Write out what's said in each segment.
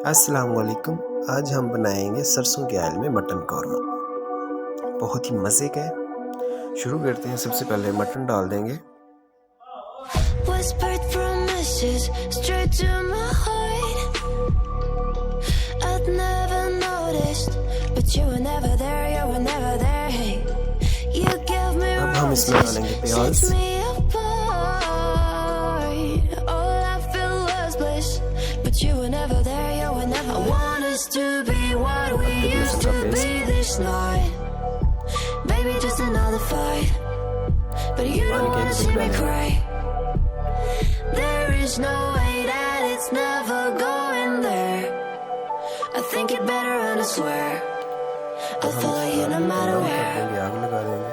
अस्सलाम वालेकुम। आज हम बनाएंगे सरसों के आयल में मटन कौरमा, बहुत ही मज़े का है। शुरू करते हैं। सबसे पहले मटन डाल देंगे। अब हम इसमें डालेंगे प्याज, you were never there, you were never. I want us to be what we used to be this night. Baby, just another fight, but you don't wanna see me cry. There is no way that it's never going there. I think it better and I swear I'll follow you no matter where. आग लगा देंगे।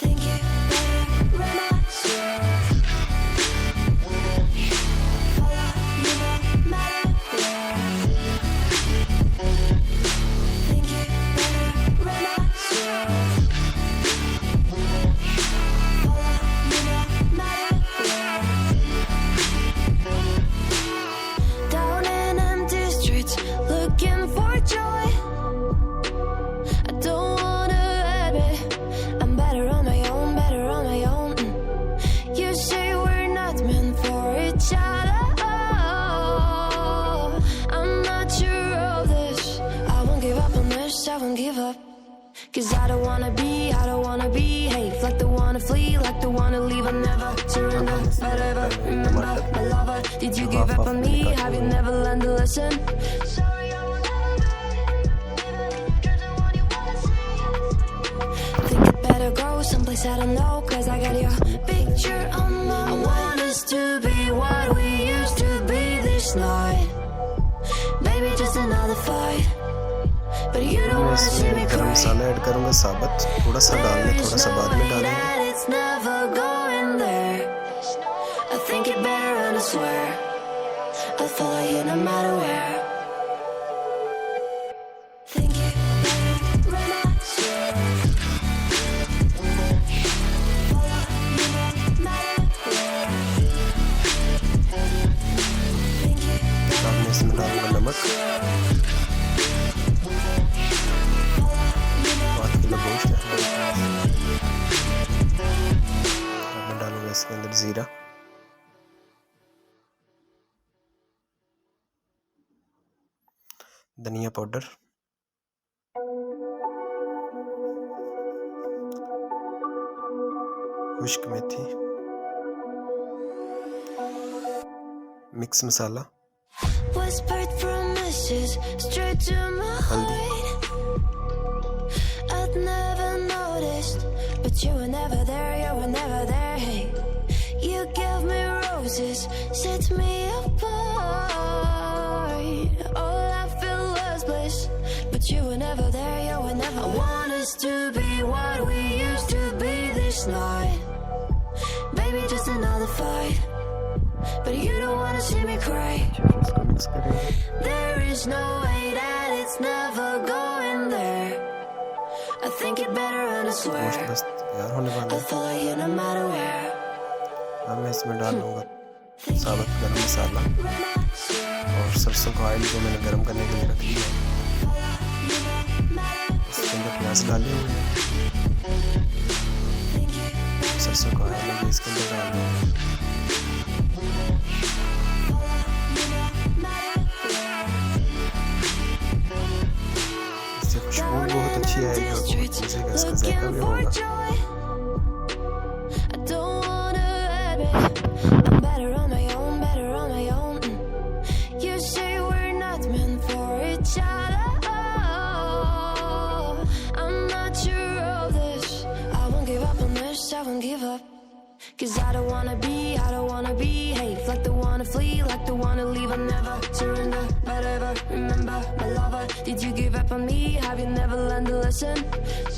Think it better and I swear. Cause I don't wanna be hate, like the wanna flee, like the wanna leave. I never surrender, but ever remember my lover. Did you give up on me? Have you never learned a lesson? Sorry, I will never be you're the one you wanna see. Think it better go someplace I don't know, cause I got your picture on my wall. I want us to be what we used to be this night. Baby, just another fight. मैं इसमें गरम मसाला add करूँगा साबुत, थोड़ा सा डालने, थोड़ा सा बाद में डालेंगे। अब मैं इसमें डालूंगा नमक, इसके अंदर जीरा, धनिया पाउडर, खुश्क मेथी, मिक्स मसाला, हल्दी, but you were never there, you were never there. Hey, you gave me roses, set me apart. All I feel was bliss, but you were never there, you were never. I want us to be what we used to be this night. Baby, just another fight, but you don't wanna see me cry. There is no way that it's never going there. I think it better and I swear I'll follow you no matter where. अब मैं इसमें डालूंगा साबुत गरम मसाला और सरसों का oil जो मैंने गरम करने के लिए रख लिया है। इसके अंदर प्याज डाले हुए हैं, सरसों का ऑयल भी इसके अंदर डाल देंगे। इससे खुशबू बहुत अच्छी आएगी और बहुत मज़े का इसका जायका भी होगा। I'm better on my own, better on my own. You say we're not meant for each other. I'm not sure of this. I won't give up on this, I won't give up. Cause I don't wanna be hate, like the wanna flee, like the wanna leave. I never surrender, but ever remember my lover. Did you give up on me? Have you never learned a lesson?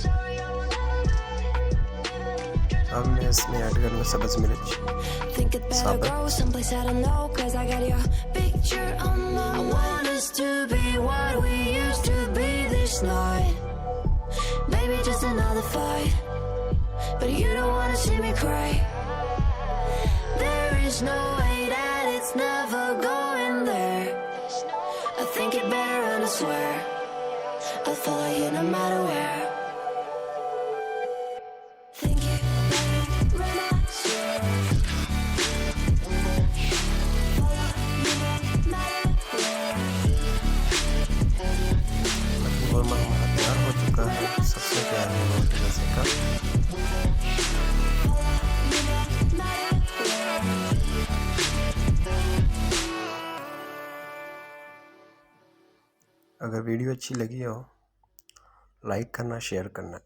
Sorry, I will अब मैं इसमें add करूँगा सब्ज़ मिर्च, think it better go someplace I don't know, cause I got your picture on my wall. I want us to be what we used to be this night. Baby, just another fight, but you don't wanna see me cry. There is no way that it's never going there. swear I'll follow you no matter where. Think you better run, I swear. Follow you no matter where. Korma हमारा तैयार हो चुका है सरसों के oil में रोटी मज़े का। अगर वीडियो अच्छी लगी हो लाइक करना, शेयर करना।